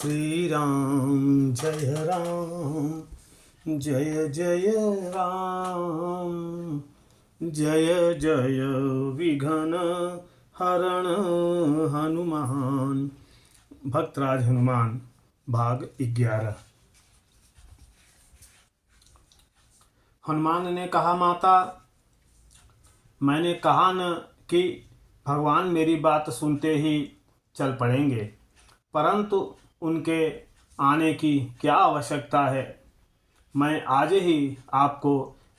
श्री राम जय जय राम, जय जय विघ्न हरण हनुमान। भक्तराज हनुमान भाग 11। हनुमान ने कहा, माता, मैंने कहा न कि भगवान मेरी बात सुनते ही चल पड़ेंगे, परंतु उनके आने की क्या आवश्यकता है। मैं आज ही आपको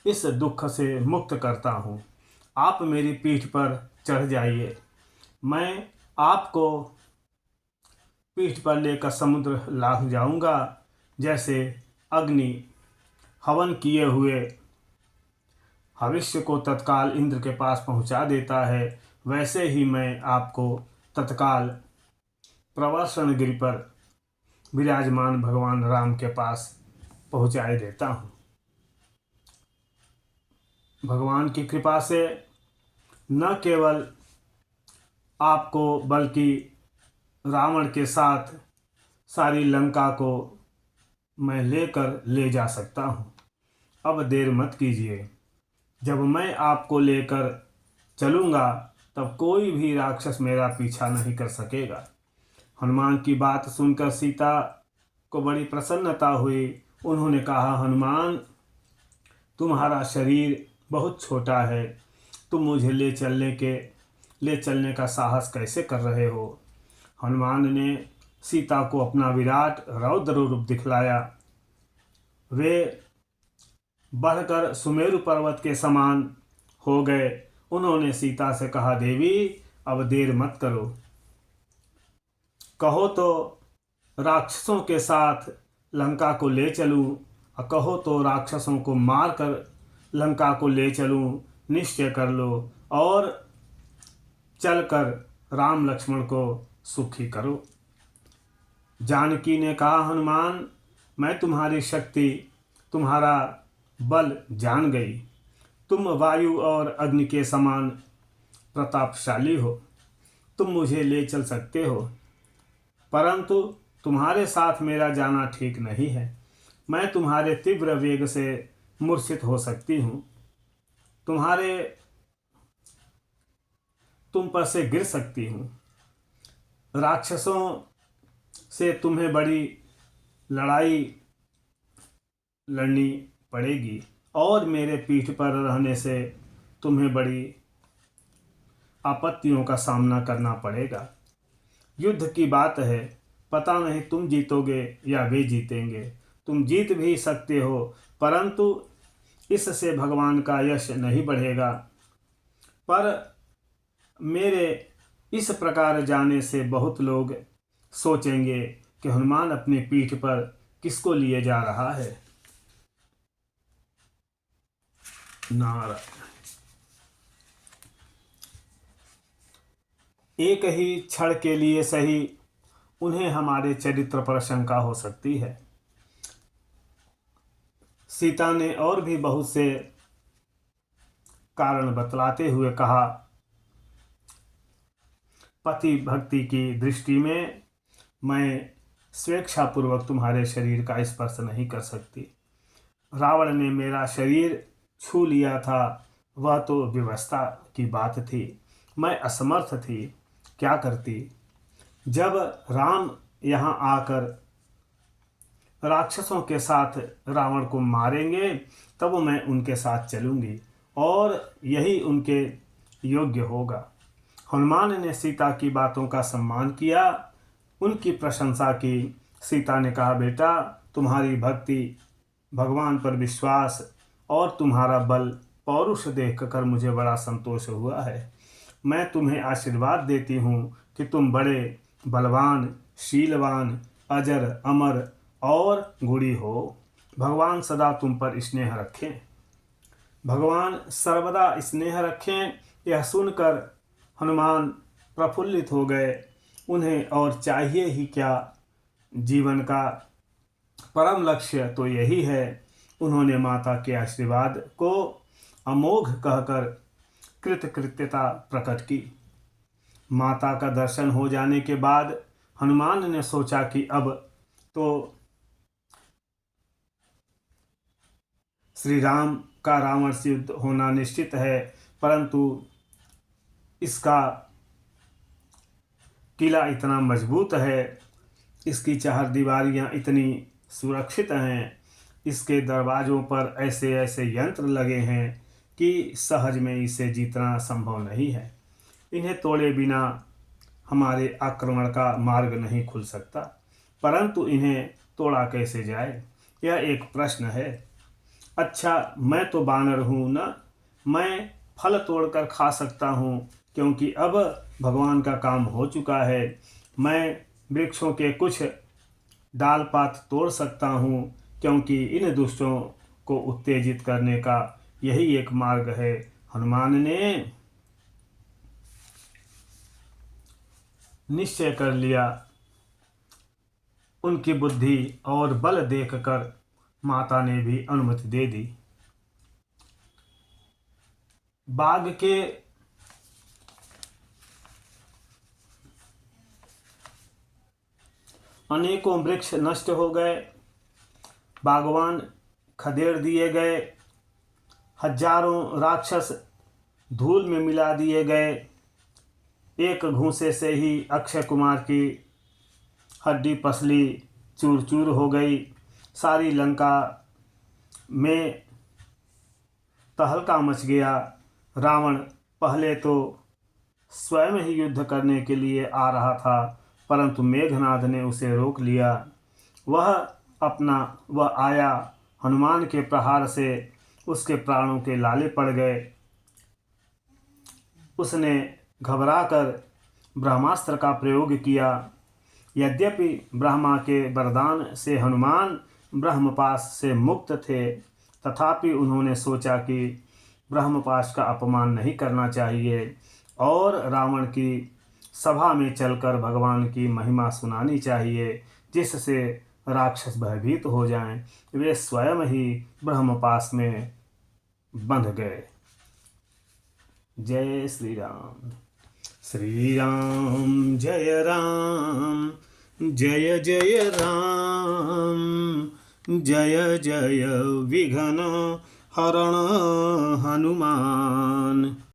इस दुख से मुक्त करता हूँ। आप मेरी पीठ पर चढ़ जाइए, मैं आपको पीठ पर लेकर समुद्र लांघ जाऊँगा। जैसे अग्नि हवन किए हुए भविष्य को तत्काल इंद्र के पास पहुंचा देता है, वैसे ही मैं आपको तत्काल प्रवर्षण गिरि पर विराजमान भगवान राम के पास पहुंचाए देता हूँ। भगवान की कृपा से न केवल आपको बल्कि रावण के साथ सारी लंका को मैं लेकर ले जा सकता हूँ। अब देर मत कीजिए। जब मैं आपको लेकर चलूँगा तब कोई भी राक्षस मेरा पीछा नहीं कर सकेगा। हनुमान की बात सुनकर सीता को बड़ी प्रसन्नता हुई। उन्होंने कहा, हनुमान, तुम्हारा शरीर बहुत छोटा है, तुम मुझे ले चलने का साहस कैसे कर रहे हो। हनुमान ने सीता को अपना विराट रौद्र रूप दिखलाया। वे बढ़कर सुमेरु पर्वत के समान हो गए। उन्होंने सीता से कहा, देवी, अब देर मत करो। कहो तो राक्षसों के साथ लंका को ले चलूं, और कहो तो राक्षसों को मारकर लंका को ले चलूं। निश्चय कर लो और चलकर राम लक्ष्मण को सुखी करो। जानकी ने कहा, हनुमान, मैं तुम्हारी शक्ति, तुम्हारा बल जान गई। तुम वायु और अग्नि के समान प्रतापशाली हो, तुम मुझे ले चल सकते हो, परंतु तुम्हारे साथ मेरा जाना ठीक नहीं है। मैं तुम्हारे तीव्र वेग से मूर्छित हो सकती हूँ, तुम पर से गिर सकती हूँ। राक्षसों से तुम्हें बड़ी लड़ाई लड़नी पड़ेगी और मेरे पीठ पर रहने से तुम्हें बड़ी आपत्तियों का सामना करना पड़ेगा। युद्ध की बात है, पता नहीं तुम जीतोगे या वे जीतेंगे। तुम जीत भी सकते हो, परंतु इससे भगवान का यश नहीं बढ़ेगा। पर मेरे इस प्रकार जाने से बहुत लोग सोचेंगे कि हनुमान अपनी पीठ पर किसको लिए जा रहा है। नारायण। एक ही क्षण के लिए सही उन्हें हमारे चरित्र पर शंका हो सकती है। सीता ने और भी बहुत से कारण बतलाते हुए कहा, पति भक्ति की दृष्टि में मैं स्वेच्छापूर्वक तुम्हारे शरीर का स्पर्श नहीं कर सकती। रावण ने मेरा शरीर छू लिया था, वह तो व्यवस्था की बात थी, मैं असमर्थ थी, क्या करती। जब राम यहाँ आकर राक्षसों के साथ रावण को मारेंगे तब मैं उनके साथ चलूँगी और यही उनके योग्य होगा। हनुमान ने सीता की बातों का सम्मान किया, उनकी प्रशंसा की। सीता ने कहा, बेटा, तुम्हारी भक्ति, भगवान पर विश्वास और तुम्हारा बल पौरुष देखकर मुझे बड़ा संतोष हुआ है। मैं तुम्हें आशीर्वाद देती हूँ कि तुम बड़े बलवान, शीलवान, अजर, अमर और गुणी हो। भगवान सदा तुम पर स्नेह रखें, भगवान सर्वदा स्नेह रखें। यह सुनकर हनुमान प्रफुल्लित हो गए। उन्हें और चाहिए ही क्या, जीवन का परम लक्ष्य तो यही है। उन्होंने माता के आशीर्वाद को अमोघ कहकर कृतकृत्यता प्रकट की। माता का दर्शन हो जाने के बाद हनुमान ने सोचा कि अब तो श्री राम का रावण से युद्ध होना निश्चित है, परंतु इसका किला इतना मजबूत है, इसकी चहारदीवारियाँ इतनी सुरक्षित हैं, इसके दरवाज़ों पर ऐसे ऐसे यंत्र लगे हैं कि सहज में इसे जीतना संभव नहीं है। इन्हें तोड़े बिना हमारे आक्रमण का मार्ग नहीं खुल सकता, परंतु इन्हें तोड़ा कैसे जाए, यह एक प्रश्न है। अच्छा, मैं तो बानर हूँ न, मैं फल तोड़कर खा सकता हूँ, क्योंकि अब भगवान का काम हो चुका है। मैं वृक्षों के कुछ डाल पात तोड़ सकता हूँ, क्योंकि इन दुष्टों को उत्तेजित करने का यही एक मार्ग है। हनुमान ने निश्चय कर लिया। उनकी बुद्धि और बल देखकर माता ने भी अनुमति दे दी। बाग के अनेकों वृक्ष नष्ट हो गए, बागवान खदेड़ दिए गए, हजारों राक्षस धूल में मिला दिए गए। एक घूंसे से ही अक्षय कुमार की हड्डी पसली चूर चूर हो गई। सारी लंका में तहलका मच गया। रावण पहले तो स्वयं ही युद्ध करने के लिए आ रहा था, परंतु मेघनाद ने उसे रोक लिया। वह आया, हनुमान के प्रहार से उसके प्राणों के लाले पड़ गए। उसने घबराकर ब्रह्मास्त्र का प्रयोग किया। यद्यपि ब्रह्मा के वरदान से हनुमान ब्रह्मपाश से मुक्त थे, तथापि उन्होंने सोचा कि ब्रह्मपाश का अपमान नहीं करना चाहिए और रावण की सभा में चलकर भगवान की महिमा सुनानी चाहिए, जिससे राक्षस भयभीत हो जाएं। वे स्वयं ही ब्रह्मपाश में बंध गए। जय श्री राम। श्री राम जय राम, जय जय राम, जय जय विघ्न हरण हनुमान।